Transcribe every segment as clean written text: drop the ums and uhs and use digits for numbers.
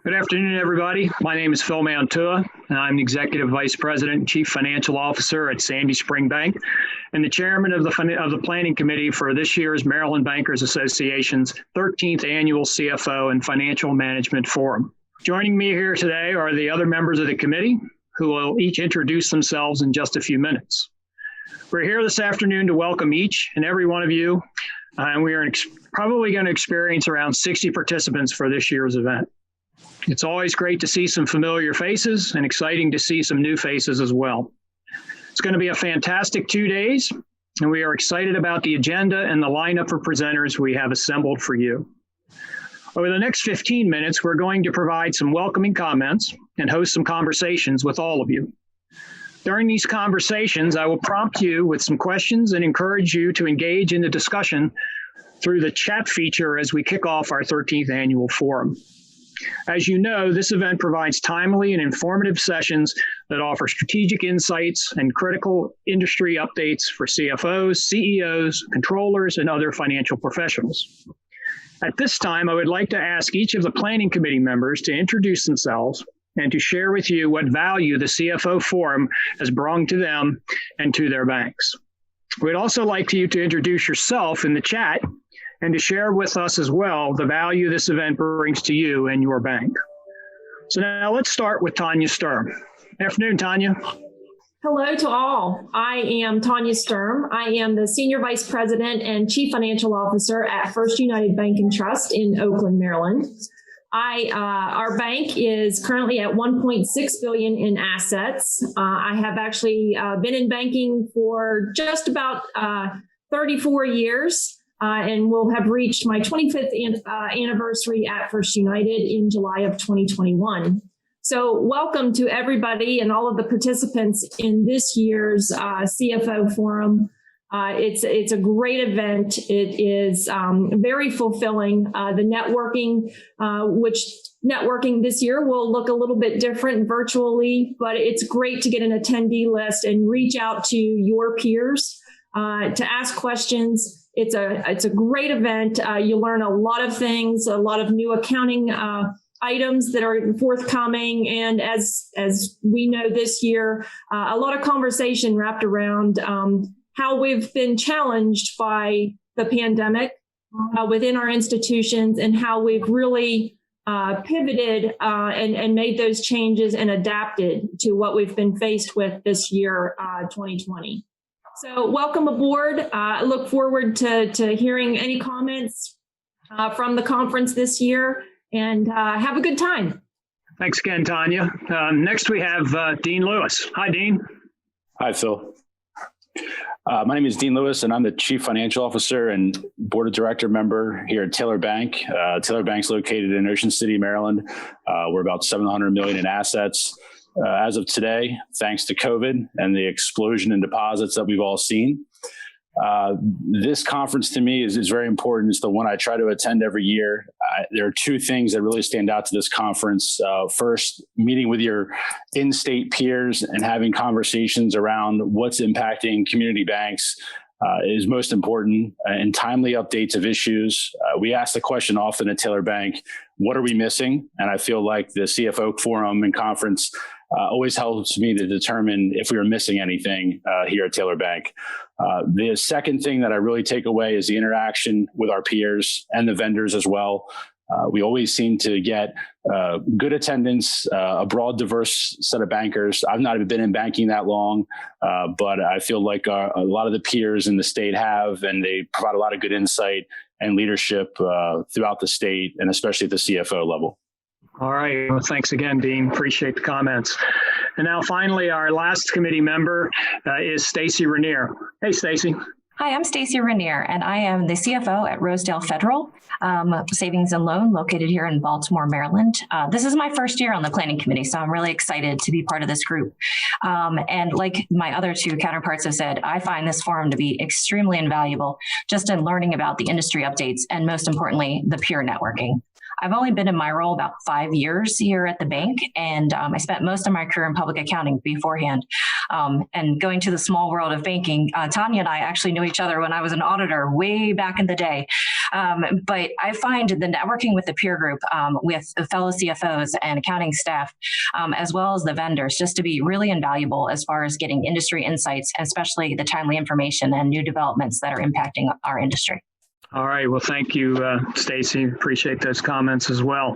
Good afternoon, everybody. My name is Phil Mantua, and I'm the Executive Vice President and Chief Financial Officer at Sandy Spring Bank, and the Chairman of the Planning Committee for this year's Maryland Bankers Association's 13th Annual CFO and Financial Management Forum. Joining me here today are the other members of the committee, who will each introduce themselves in just a few minutes. We're here this afternoon to welcome each and every one of you, and we are probably going to experience around 60 participants for this year's event. It's always great to see some familiar faces and exciting to see some new faces as well. It's going to be a fantastic 2 days, and we are excited about the agenda and the lineup of presenters we have assembled for you. Over the next 15 minutes, we're going to provide some welcoming comments and host some conversations with all of you. During these conversations, I will prompt you with some questions and encourage you to engage in the discussion through the chat feature as we kick off our 13th annual forum. As you know, this event provides timely and informative sessions that offer strategic insights and critical industry updates for CFOs, CEOs, controllers, and other financial professionals. At this time, I would like to ask each of the Planning Committee members to introduce themselves and to share with you what value the CFO Forum has brought to them and to their banks. We'd also like you to introduce yourself in the chat and to share with us as well the value this event brings to you and your bank. So now let's start with Tanya Sturm. Afternoon, Tanya. Hello to all. I am Tanya Sturm. I am the Senior Vice President and Chief Financial Officer at First United Bank and Trust in Oakland, Maryland. Our bank is currently at $1.6 billion in assets. I have actually been in banking for just about 34 years. And will have reached my 25th anniversary at First United in July of 2021. So welcome to everybody and all of the participants in this year's CFO Forum. It's a great event. It is very fulfilling. The networking, which networking this year will look a little bit different virtually, but it's great to get an attendee list and reach out to your peers to ask questions. It's a great event. You learn a lot of things, a lot of new accounting items that are forthcoming. And as we know this year, a lot of conversation wrapped around how we've been challenged by the pandemic within our institutions and how we've really pivoted and made those changes and adapted to what we've been faced with this year, 2020. So welcome aboard. I look forward to hearing any comments from the conference this year, and have a good time. Thanks again, Tanya. Next, we have Dean Lewis. Hi, Dean. Hi, Phil. My name is Dean Lewis, and I'm the Chief Financial Officer and Board of Director member here at Taylor Bank. Taylor Bank's located in Ocean City, Maryland. We're about $700 million in assets. As of today, thanks to COVID and the explosion in deposits that we've all seen. This conference to me is very important. It's the one I try to attend every year. There are two things that really stand out to this conference. First, meeting with your in-state peers and having conversations around what's impacting community banks is most important, and timely updates of issues. We ask the question often at Taylor Bank, what are we missing? And I feel like the CFO Forum and conference always helps me to determine if we are missing anything here at Taylor Bank. The second thing that I really take away is the interaction with our peers and the vendors as well. We always seem to get good attendance, a broad, diverse set of bankers. I've not been in banking that long, but I feel like a lot of the peers in the state have, and they provide a lot of good insight and leadership throughout the state, and especially at the CFO level. All right. Well, thanks again, Dean. Appreciate the comments. And now finally, our last committee member is Stacy Rainier. Hey, Stacy. Hi, I'm Stacy Rainier, and I am the CFO at Rosedale Federal Savings and Loan located here in Baltimore, Maryland. This is my first year on the planning committee, so I'm really excited to be part of this group. And like my other two counterparts have said, I find this forum to be extremely invaluable just in learning about the industry updates and most importantly, the peer networking. I've only been in my role about 5 years here at the bank, and I spent most of my career in public accounting beforehand. And going to the small world of banking, Tanya and I actually knew each other when I was an auditor way back in the day. But I find the networking with the peer group, with fellow CFOs and accounting staff, as well as the vendors, just to be really invaluable as far as getting industry insights, especially the timely information and new developments that are impacting our industry. All right. Well, thank you, Stacy. Appreciate those comments as well.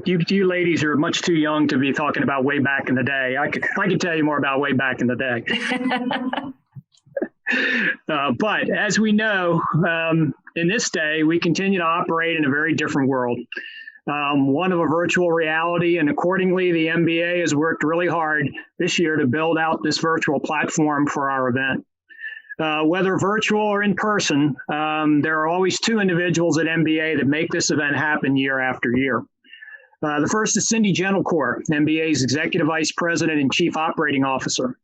You ladies are much too young to be talking about way back in the day. I could tell you more about way back in the day. But as we know, in this day, we continue to operate in a very different world. One of a virtual reality, and accordingly, the MBA has worked really hard this year to build out this virtual platform for our event. Whether virtual or in person, there are always two individuals at MBA that make this event happen year after year. The first is Cindy Gentlecore, MBA's Executive Vice President and Chief Operating Officer.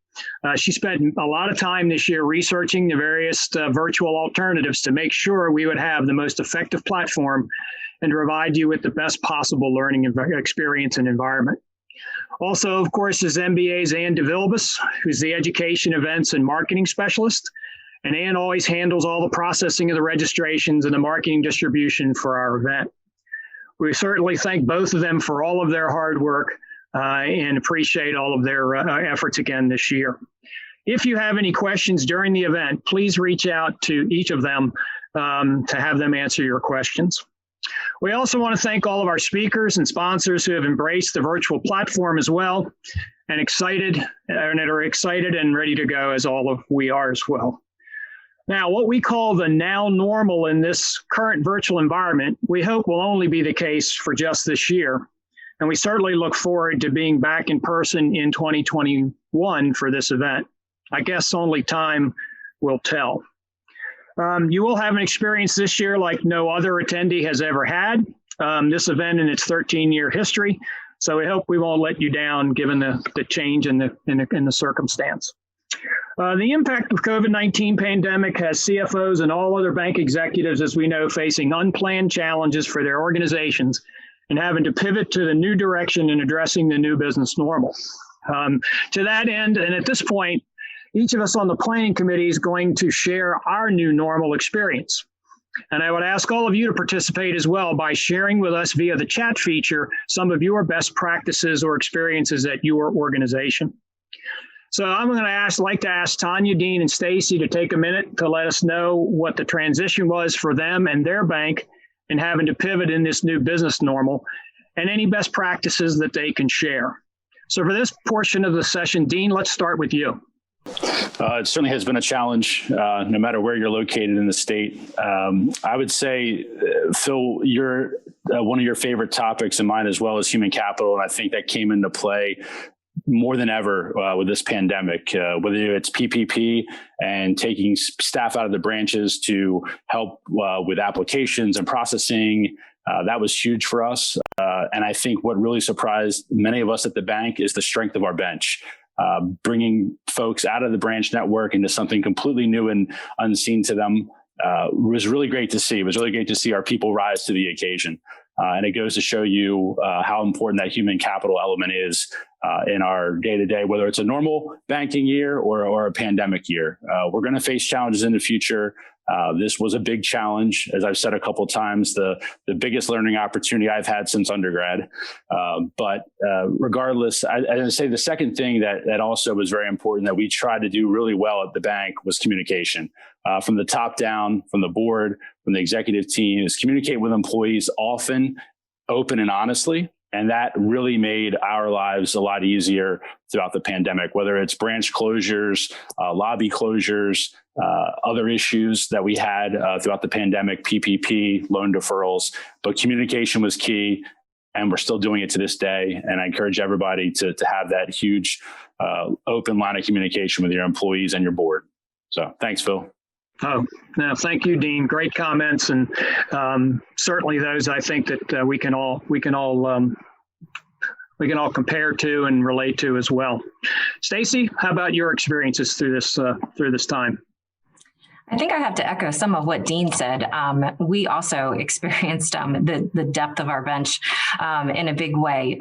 She spent a lot of time this year researching the various virtual alternatives to make sure we would have the most effective platform and provide you with the best possible learning experience and environment. Also, of course, is MBA's Ann DeVilbus, who's the Education, Events, and Marketing Specialist. And Ann always handles all the processing of the registrations and the marketing distribution for our event. We certainly thank both of them for all of their hard work and appreciate all of their efforts again this year. If you have any questions during the event, please reach out to each of them to have them answer your questions. We also want to thank all of our speakers and sponsors who have embraced the virtual platform as well and are excited and ready to go, as all of we are as well. Now, what we call the now normal in this current virtual environment, we hope will only be the case for just this year. And we certainly look forward to being back in person in 2021 for this event. I guess only time will tell. You will have an experience this year like no other attendee has ever had. This event in its 13-year history. So we hope we won't let you down given the change in the circumstance. The impact of COVID-19 pandemic has CFOs and all other bank executives, as we know, facing unplanned challenges for their organizations and having to pivot to the new direction in addressing the new business normal. To that end, and at this point, each of us on the planning committee is going to share our new normal experience. And I would ask all of you to participate as well by sharing with us via the chat feature some of your best practices or experiences at your organization. So I'm going to like to ask Tanya, Dean, and Stacy to take a minute to let us know what the transition was for them and their bank in having to pivot in this new business normal, and any best practices that they can share. So for this portion of the session, Dean, let's start with you. It certainly has been a challenge, no matter where you're located in the state. I would say, Phil, you're one of your favorite topics, and mine as well, is human capital. And I think that came into play more than ever with this pandemic, whether it's PPP and taking staff out of the branches to help with applications and processing. That was huge for us. And I think what really surprised many of us at the bank is the strength of our bench. Bringing folks out of the branch network into something completely new and unseen to them was really great to see. It was really great to see our people rise to the occasion. And it goes to show you how important that human capital element is in our day-to-day, whether it's a normal banking year or a pandemic year. We're going to face challenges in the future. This was a big challenge. As I've said a couple of times, the biggest learning opportunity I've had since undergrad. But regardless, I'd say the second thing that also was very important that we tried to do really well at the bank was communication. From the top down, from the board, from the executive team, is communicate with employees often, open and honestly. And that really made our lives a lot easier throughout the pandemic, whether it's branch closures, lobby closures, other issues that we had throughout the pandemic, PPP, loan deferrals. But communication was key, and we're still doing it to this day. And I encourage everybody to have that huge open line of communication with your employees and your board. So thanks, Phil. Oh, no, thank you, Dean. Great comments, and certainly those I think that we can all compare to and relate to as well. Stacy, how about your experiences through this time? I think I have to echo some of what Dean said. We also experienced the depth of our bench in a big way.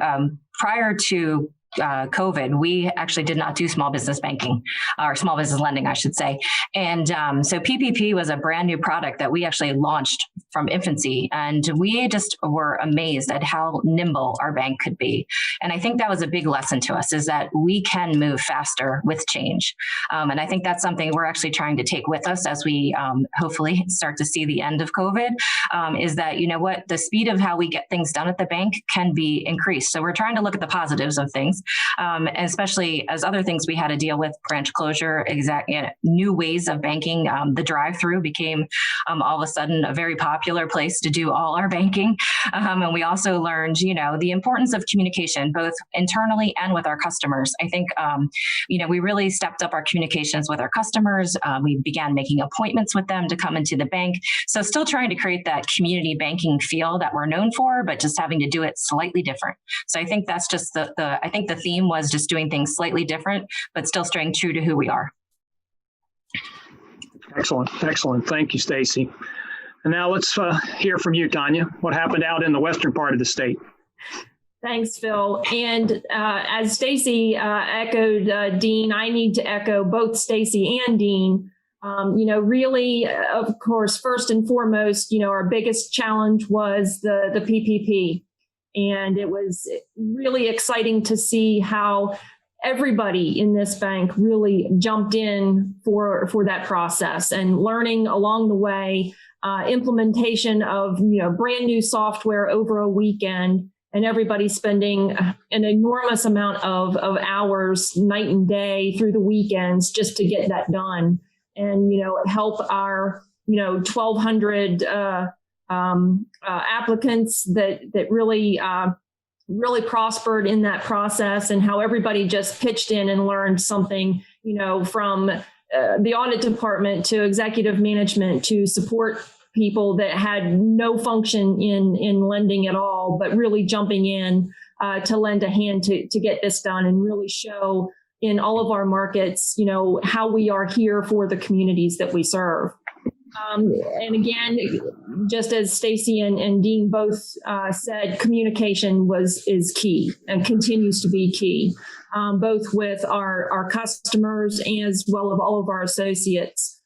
Prior to COVID, we actually did not do small business banking or small business lending, I should say. And so PPP was a brand new product that we actually launched from infancy. And we just were amazed at how nimble our bank could be. And I think that was a big lesson to us, is that we can move faster with change. And I think that's something we're actually trying to take with us as we hopefully start to see the end of COVID, is that, you know what, the speed of how we get things done at the bank can be increased. So we're trying to look at the positives of things. Especially as other things we had to deal with, branch closure, new ways of banking. The drive-through became all of a sudden a very popular place to do all our banking. And we also learned, the importance of communication, both internally and with our customers. I think, we really stepped up our communications with our customers. We began making appointments with them to come into the bank. So still trying to create that community banking feel that we're known for, but just having to do it slightly different. So I think that's just I think the theme was just doing things slightly different, but still staying true to who we are. Excellent. Thank you, Stacy. And now let's hear from you, Tanya. What happened out in the western part of the state? Thanks, Phil. And as Stacy echoed Dean, I need to echo both Stacy and Dean. Really, of course, first and foremost, our biggest challenge was the PPP. And it was really exciting to see how everybody in this bank really jumped in for that process, and learning along the way, implementation of brand new software over a weekend, and everybody spending an enormous amount of hours, night and day, through the weekends just to get that done, and help our 1,200 applicants that really prospered in that process, and how everybody just pitched in and learned something, from the audit department to executive management to support people that had no function in lending at all, but really jumping in to lend a hand to get this done and really show in all of our markets, how we are here for the communities that we serve. And again, just as Stacy and Dean both said, communication is key and continues to be key, both with our customers as well as all of our associates.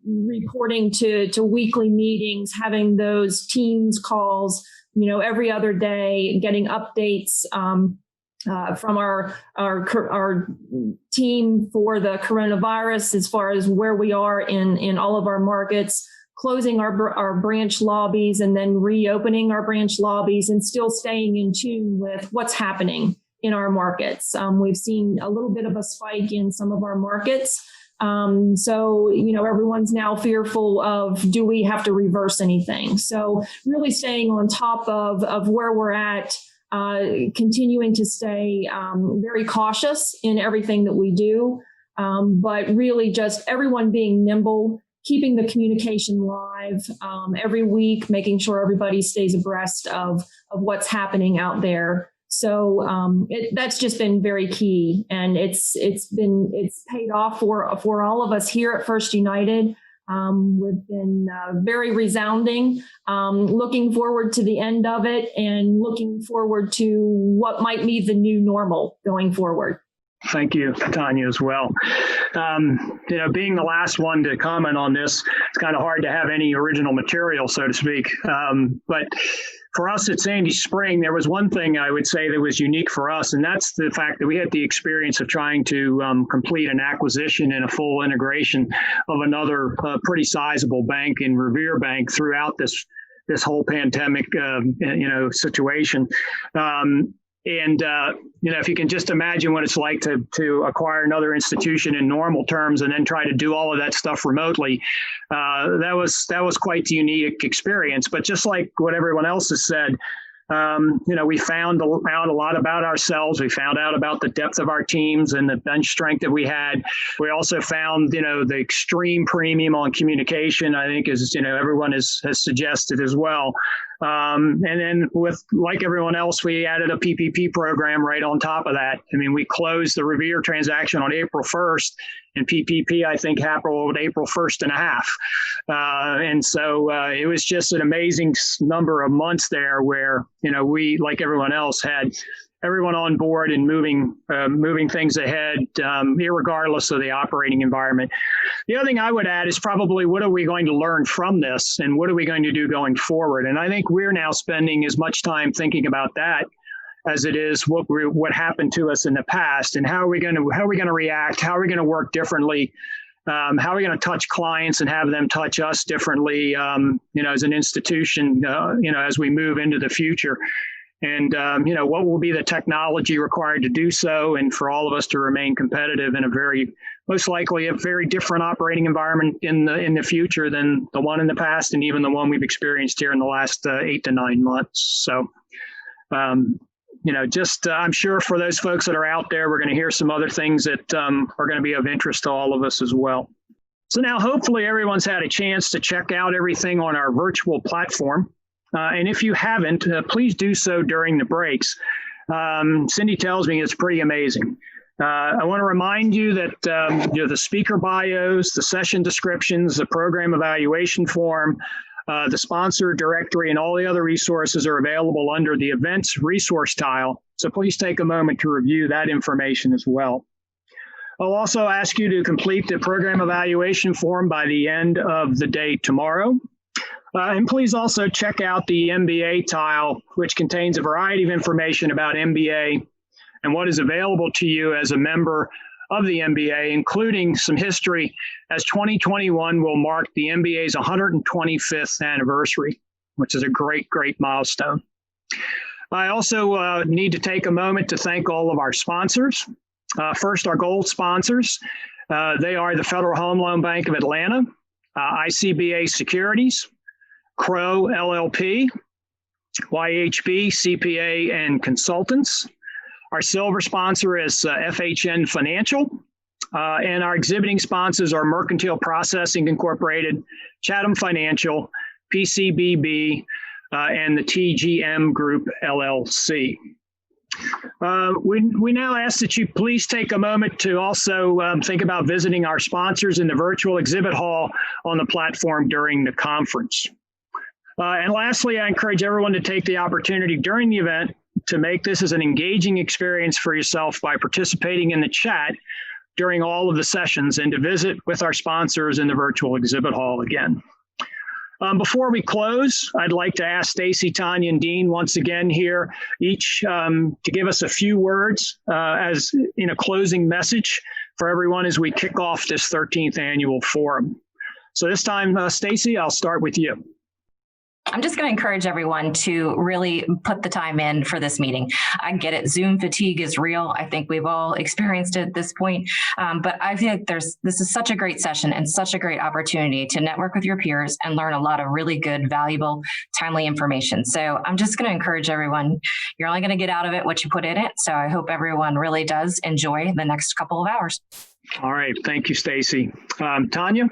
Reporting to weekly meetings, having those Teams calls, every other day, getting updates from our team for the coronavirus, as far as where we are in all of our markets, closing our branch lobbies and then reopening our branch lobbies, and still staying in tune with what's happening in our markets. We've seen a little bit of a spike in some of our markets. So, everyone's now fearful of, do we have to reverse anything? So really staying on top of where we're at, continuing to stay very cautious in everything that we do, but really just everyone being nimble, keeping the communication live every week, making sure everybody stays abreast of what's happening out there. So that's just been very key, and it's paid off for all of us here at First United. We've been very resounding, looking forward to the end of it, and looking forward to what might be the new normal going forward. Thank you, Tanya, as well. Being the last one to comment on this, it's kind of hard to have any original material, so to speak. But for us at Sandy Spring, there was one thing I would say that was unique for us, and that's the fact that we had the experience of trying to complete an acquisition and a full integration of another pretty sizable bank in Revere Bank throughout this whole pandemic, situation. If you can just imagine what it's like to acquire another institution in normal terms and then try to do all of that stuff remotely, that was quite the unique experience. But just like what everyone else has said, we found out a lot about ourselves. We found out about the depth of our teams and the bench strength that we had. We also found, the extreme premium on communication, I think, as everyone has suggested as well. And then like everyone else, we added a PPP program right on top of that. I mean, we closed the Revere transaction on April 1st, and PPP, I think, happened on April 1st and a half. And so it was just an amazing number of months there where, we, like everyone else, had everyone on board and moving things ahead, irregardless of the operating environment. The other thing I would add is probably what are we going to learn from this, and what are we going to do going forward? And I think we're now spending as much time thinking about that as it is what happened to us in the past, and how are we going to react? How are we going to work differently? How are we going to touch clients and have them touch us differently? As an institution, as we move into the future. And, what will be the technology required to do so, and for all of us to remain competitive in most likely a very different operating environment in the future than the one in the past, and even the one we've experienced here in the last 8 to 9 months. So, I'm sure for those folks that are out there, we're going to hear some other things that are going to be of interest to all of us as well. So now hopefully everyone's had a chance to check out everything on our virtual platform. And if you haven't, please do so during the breaks. Cindy tells me it's pretty amazing. I want to remind you that the speaker bios, the session descriptions, the program evaluation form, the sponsor directory, and all the other resources are available under the events resource tile. So please take a moment to review that information as well. I'll also ask you to complete the program evaluation form by the end of the day tomorrow. And please also check out the MBA tile, which contains a variety of information about MBA and what is available to you as a member of the MBA, including some history, as 2021 will mark the MBA's 125th anniversary, which is a great, great milestone. I also need to take a moment to thank all of our sponsors. First, our gold sponsors. They are the Federal Home Loan Bank of Atlanta, ICBA Securities, Crow LLP, YHB CPA and Consultants. Our silver sponsor is FHN Financial, and our exhibiting sponsors are Mercantile Processing Incorporated, Chatham Financial, PCBB, and the TGM Group LLC. We now ask that you please take a moment to also think about visiting our sponsors in the virtual exhibit hall on the platform during the conference. And lastly, I encourage everyone to take the opportunity during the event to make this as an engaging experience for yourself by participating in the chat during all of the sessions, and to visit with our sponsors in the virtual exhibit hall again. Before we close, I'd like to ask Stacy, Tanya, and Dean once again here, each to give us a few words as in a closing message for everyone as we kick off this 13th annual forum. So this time, Stacy, I'll start with you. I'm just going to encourage everyone to really put the time in for this meeting. I get it. Zoom fatigue is real. I think we've all experienced it at this point. But I feel like this is such a great session and such a great opportunity to network with your peers and learn a lot of really good, valuable, timely information. So I'm just going to encourage everyone. You're only going to get out of it what you put in it. So I hope everyone really does enjoy the next couple of hours. All right. Thank you, Stacy. Tanya?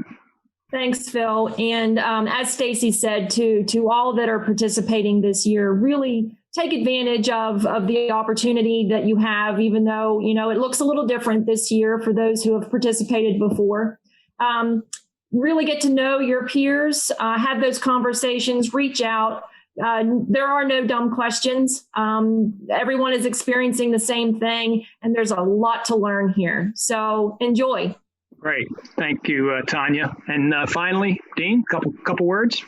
Thanks, Phil. And as Stacy said, to all that are participating this year, really take advantage of the opportunity that you have, even though, it looks a little different this year for those who have participated before. Really get to know your peers, have those conversations, reach out. There are no dumb questions. Everyone is experiencing the same thing, and there's a lot to learn here. So enjoy. Great. Thank you, Tanya. And finally, Dean, couple words.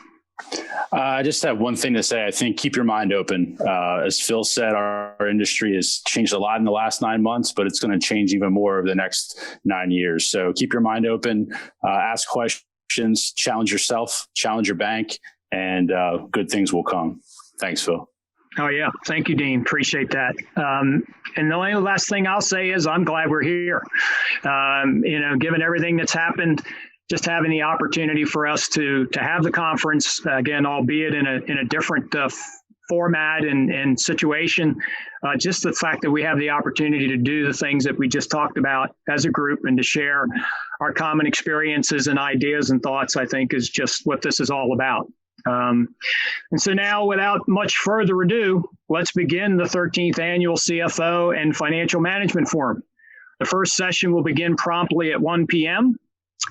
I just have one thing to say. I think keep your mind open. As Phil said, our industry has changed a lot in the last 9 months, but it's going to change even more over the next 9 years. So keep your mind open, ask questions, challenge yourself, challenge your bank, and good things will come. Thanks, Phil. Oh, yeah. Thank you, Dean. Appreciate that. And the only last thing I'll say is I'm glad we're here. Given everything that's happened, just having the opportunity for us to have the conference, again, albeit in a different format and situation, just the fact that we have the opportunity to do the things that we just talked about as a group and to share our common experiences and ideas and thoughts, I think is just what this is all about. And so now, without much further ado, let's begin the 13th Annual CFO and Financial Management Forum. The first session will begin promptly at 1 p.m.,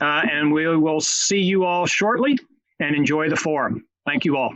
and we will see you all shortly, and enjoy the forum. Thank you all.